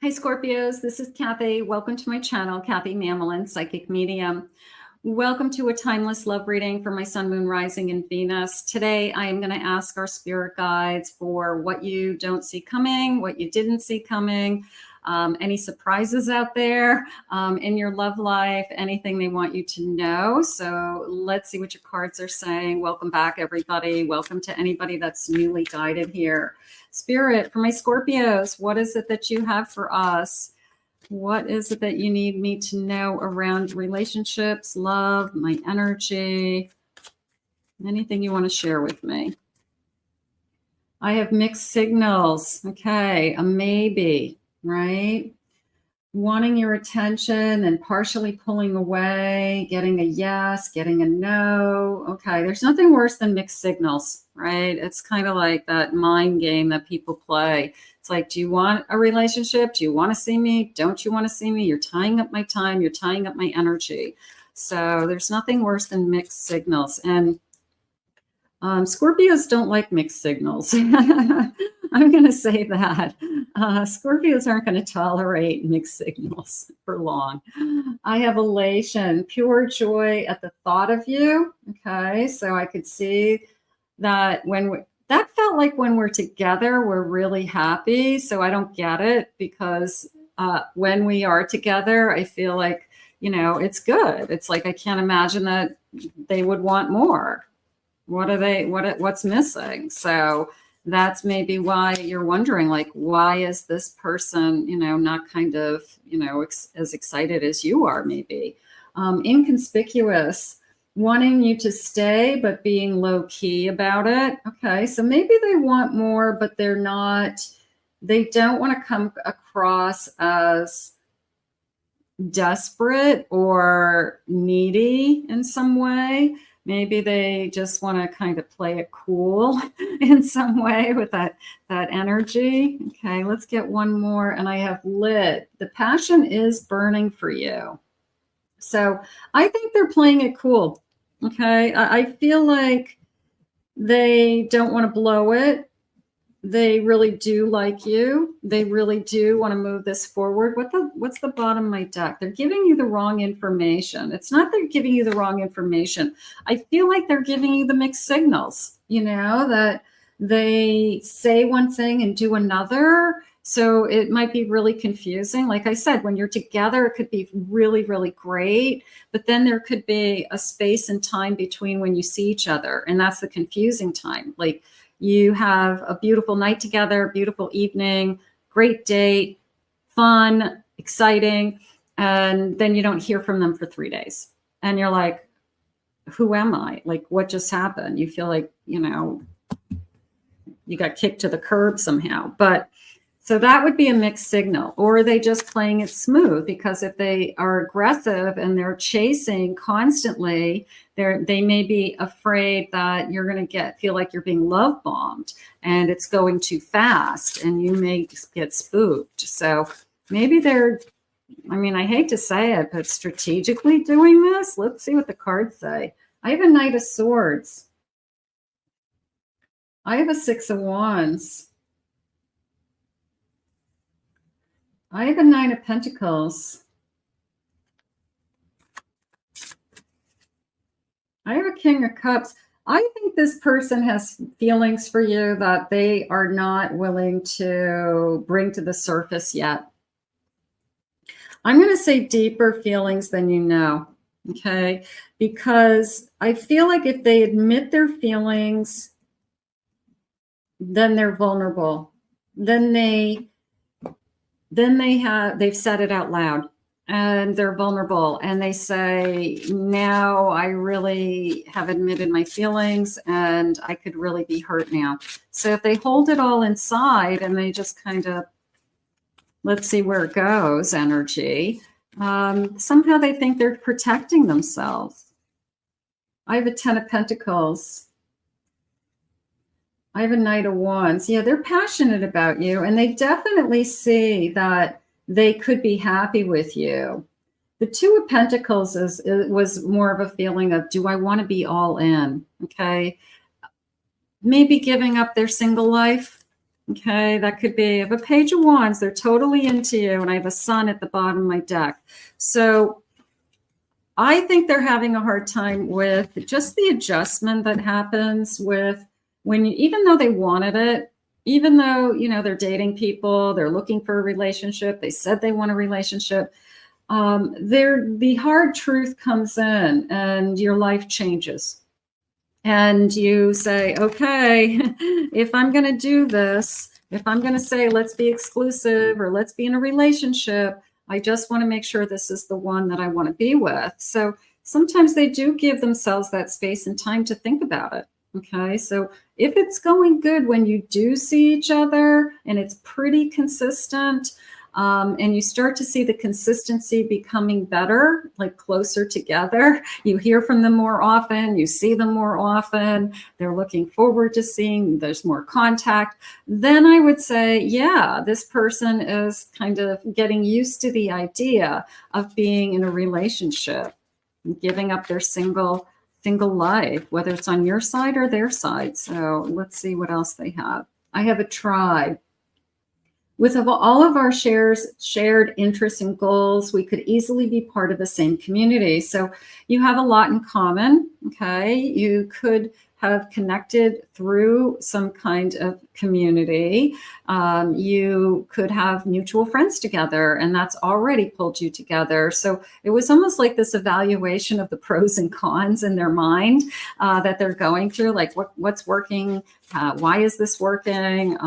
Hi, Scorpios. This is Kathy. Welcome to my channel, Kathy Mamolen, Psychic Medium. Welcome to a timeless love reading for my Sun, Moon, Rising, and Venus. Today, I am going to ask our spirit guides for what you don't see coming, what you didn't see coming, any surprises out there in your love life, anything they want you to know. So let's see what your cards are saying. Welcome back, everybody. Welcome to anybody that's newly guided here. Spirit, for my Scorpios, what is it that you have for us? What is it that you need me to know around relationships, love, my energy, anything you want to share with me? I have mixed signals. Okay, a maybe, right? Wanting your attention and partially pulling away, getting a yes, getting a no. Okay, there's nothing worse than mixed signals, right? It's kind of like that mind game that people play. It's like, do you want a relationship? Do you want to see me? Don't you want to see me? You're tying up my time. You're tying up my energy. So there's nothing worse than mixed signals. And Scorpios don't like mixed signals. I'm going to say that. Scorpios aren't going to tolerate mixed signals for long. I have elation, pure joy at the thought of you. Okay, so I could see that that felt like when we're together, we're really happy. So I don't get it because when we are together, I feel like, you know, it's good. It's like I can't imagine that they would want more. What's missing? So that's maybe why you're wondering, like, why is this person, you know, not kind of, you know, as excited as you are, maybe. Inconspicuous, wanting you to stay, but being low key about it. Okay, so maybe they want more, but they don't want to come across as desperate or needy in some way. Maybe they just want to kind of play it cool in some way with that energy. Okay, let's get one more. And I have lit. The passion is burning for you. So I think they're playing it cool. Okay, I feel like they don't want to blow it. They really do like you. They really do want to move this forward. What's the bottom of my deck? They're giving you the wrong information. It's not they're giving you the wrong information. I feel like they're giving you the mixed signals, you know, that they say one thing and do another. So it might be really confusing. Like I said, when you're together, it could be really, really great. But then there could be a space and time between when you see each other. And that's the confusing time. Like, you have a beautiful night together, beautiful evening, great date, fun, exciting, and then you don't hear from them for 3 days. And you're like, who am I? Like, what just happened? You feel like, you know, you got kicked to the curb somehow. But so that would be a mixed signal. Or are they just playing it smooth? Because if they are aggressive and they're chasing constantly, they may be afraid that you're going to feel like you're being love bombed and it's going too fast and you may get spooked. So maybe they're, I mean, I hate to say it, but strategically doing this. Let's see what the cards say. I have a Knight of Swords. I have a Six of Wands. I have a Nine of Pentacles. I have a King of Cups. I think this person has feelings for you that they are not willing to bring to the surface yet. I'm going to say deeper feelings than you know, okay? Because I feel like if they admit their feelings, then they're vulnerable. They've said it out loud and they're vulnerable and they say, now I really have admitted my feelings and I could really be hurt now. So if they hold it all inside and they just kind of, let's see where it goes energy, somehow they think they're protecting themselves. I have a Ten of Pentacles. I have a Knight of Wands. Yeah, they're passionate about you and they definitely see that they could be happy with you. The Two of Pentacles was more of a feeling of, do I want to be all in? Okay. Maybe giving up their single life. Okay, that could be. I have a Page of Wands. They're totally into you. And I have a Sun at the bottom of my deck. So I think they're having a hard time with just the adjustment that happens with when you, even though they wanted it, even though, you know, they're dating people, they're looking for a relationship, they said they want a relationship, the hard truth comes in and your life changes. And you say, okay, if I'm going to do this, if I'm going to say, let's be exclusive or let's be in a relationship, I just want to make sure this is the one that I want to be with. So sometimes they do give themselves that space and time to think about it. Okay, so if it's going good when you do see each other and it's pretty consistent, and you start to see the consistency becoming better, like closer together. You hear from them more often, you see them more often, they're looking forward to seeing, there's more contact. Then I would say, yeah, this person is kind of getting used to the idea of being in a relationship, giving up their single life, whether it's on your side or their side. So let's see what else they have. I have a tribe. With all of our shared interests and goals, we could easily be part of the same community. So you have a lot in common, okay? You could have connected through some kind of community. You could have mutual friends together, and that's already pulled you together. So it was almost like this evaluation of the pros and cons in their mind that they're going through, like what's working, why is this working?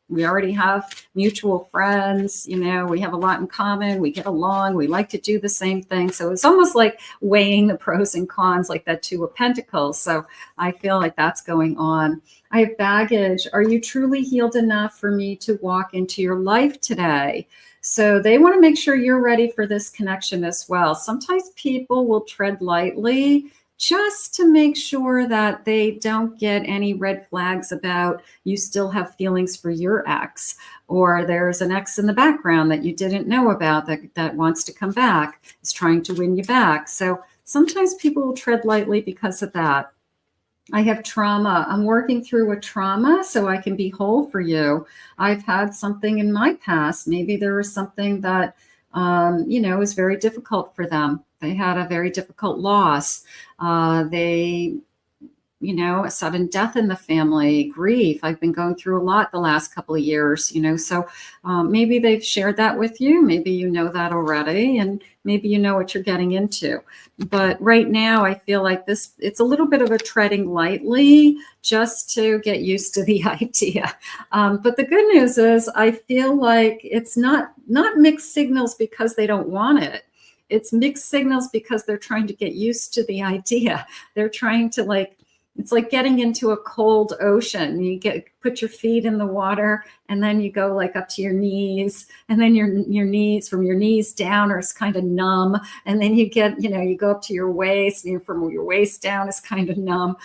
We already have mutual friends, you know, we have a lot in common, we get along, we like to do the same thing. So it's almost like weighing the pros and cons, like that Two of Pentacles. So I feel like that's going on. I have baggage. Are you truly healed enough for me to walk into your life today? So they want to make sure you're ready for this connection as well. Sometimes people will tread lightly just to make sure that they don't get any red flags about you still have feelings for your ex, or there's an ex in the background that you didn't know about that wants to come back, is trying to win you back. So sometimes people will tread lightly because of that. I have trauma. I'm working through a trauma so I can be whole for you. I've had something in my past. Maybe there was something that you know, was very difficult for them. They had a very difficult loss. They, you know, a sudden death in the family, grief. I've been going through a lot the last couple of years, you know, so maybe they've shared that with you. Maybe you know that already, and maybe you know what you're getting into. But right now, I feel like it's a little bit of a treading lightly just to get used to the idea. But the good news is I feel like it's not mixed signals because they don't want it. It's mixed signals because they're trying to get used to the idea. They're trying to it's like getting into a cold ocean. You put your feet in the water, and then you go like up to your knees, and then your knees, from your knees down are kind of numb, and then you get, you know, you go up to your waist, and from your waist down is kind of numb.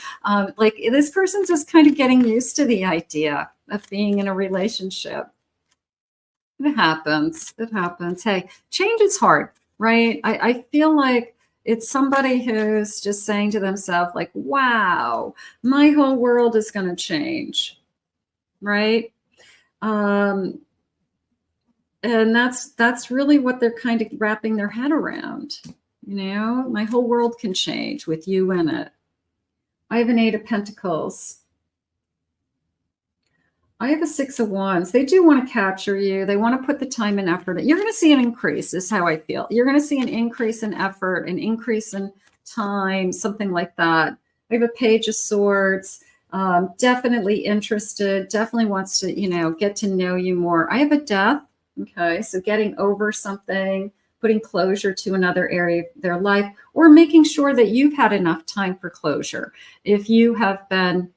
Like this person's just kind of getting used to the idea of being in a relationship. It happens. It happens. Hey, change is hard, right? I feel like it's somebody who's just saying to themselves, like, wow, my whole world is going to change, right? And that's really what they're kind of wrapping their head around. You know, my whole world can change with you in it. I have an Eight of Pentacles. I have a Six of Wands. They do want to capture you. They want to put the time and effort. You're going to see an increase, is how I feel. You're going to see an increase in effort, an increase in time, something like that. I have a Page of Swords. Definitely interested, definitely wants to, you know, get to know you more. I have a Death. Okay, so getting over something, putting closure to another area of their life, or making sure that you've had enough time for closure. If you have been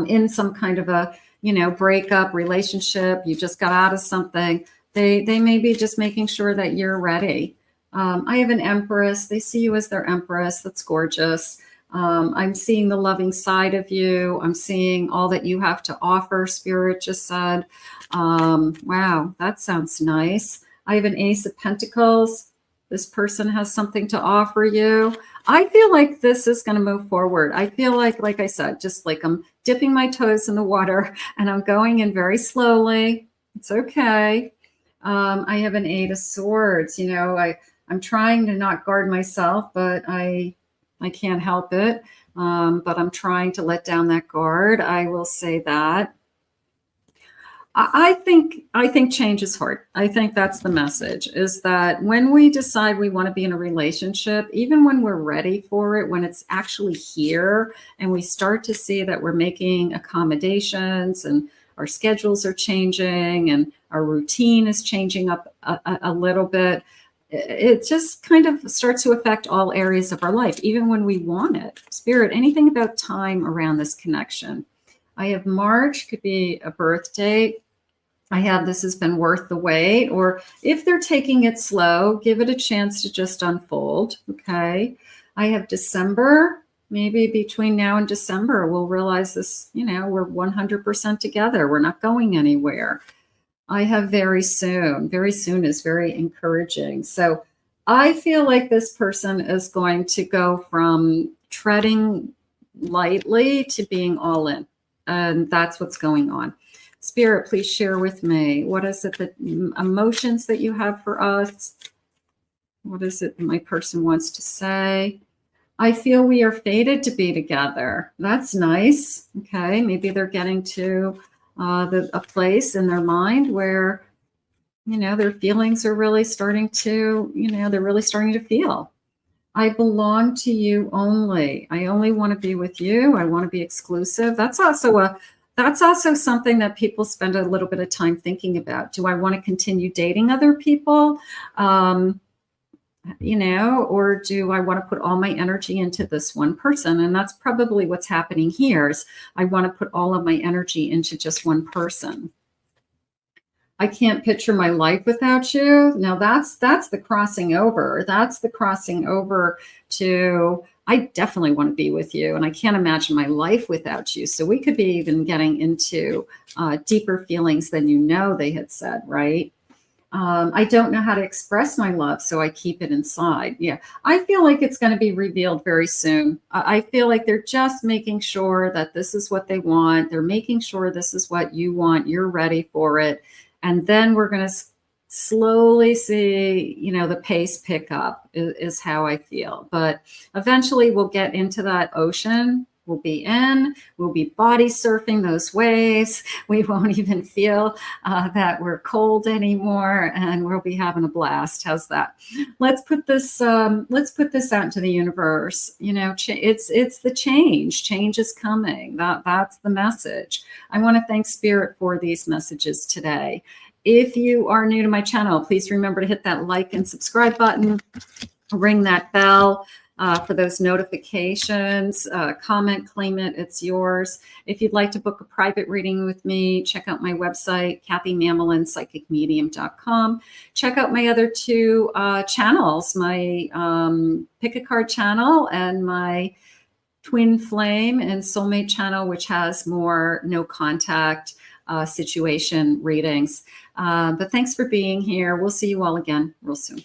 in some kind of a, you know, breakup, relationship, you just got out of something, they may be just making sure that you're ready. I have an Empress. They see you as their Empress. That's gorgeous. I'm seeing the loving side of you. I'm seeing all that you have to offer, Spirit just said. Wow, that sounds nice. I have an Ace of Pentacles. This person has something to offer you. I feel like this is going to move forward. I feel like I said, just like I'm dipping my toes in the water and I'm going in very slowly. It's okay. I have an 8 of Swords. You know, I'm trying to not guard myself, but I can't help it. But I'm trying to let down that guard. I will say that. I think change is hard. I think that's the message, is that when we decide we want to be in a relationship, even when we're ready for it, when it's actually here and we start to see that we're making accommodations and our schedules are changing and our routine is changing up a little bit, it just kind of starts to affect all areas of our life, even when we want it. Spirit, anything about time around this connection? I have March, could be a birth date. I have this has been worth the wait, or if they're taking it slow, give it a chance to just unfold. Okay. I have December. Maybe between now and December, we'll realize this, you know, we're 100% together. We're not going anywhere. I have very soon. Very soon is very encouraging. So I feel like this person is going to go from treading lightly to being all in. And that's what's going on. Spirit, please share with me. What is it, the emotions that you have for us? What is it my person wants to say? I feel we are fated to be together. That's nice. Okay, maybe they're getting to a place in their mind where, you know, their feelings are really starting to, you know, they're really starting to feel. I belong to you only. I only want to be with you. I want to be exclusive. That's also something that people spend a little bit of time thinking about. Do I want to continue dating other people? You know, or do I want to put all my energy into this one person? And that's probably what's happening here, is I want to put all of my energy into just one person. I can't picture my life without you. Now that's the crossing over. That's the crossing over to, I definitely want to be with you, and I can't imagine my life without you. So we could be even getting into deeper feelings than, you know, they had said, right? I don't know how to express my love, so I keep it inside. Yeah, I feel like it's going to be revealed very soon. I feel like they're just making sure that this is what they want. They're making sure this is what you want. You're ready for it. And then we're going to slowly see, you know, the pace pick up is how I feel. But eventually we'll get into that ocean. We'll be body surfing those waves. We won't even feel that we're cold anymore, and we'll be having a blast. How's that? Let's put this out into the universe. You know, it's the change. Change is coming. That's the message. I want to thank Spirit for these messages today. If you are new to my channel, please remember to hit that like and subscribe button, ring that bell for those notifications, comment, claim it, it's yours. If you'd like to book a private reading with me, check out my website, Mamolen, psychicmedium.com. Check out my other two channels, my Pick a Card channel and my Twin Flame and Soulmate channel, which has more no contact situation readings. But thanks for being here. We'll see you all again real soon.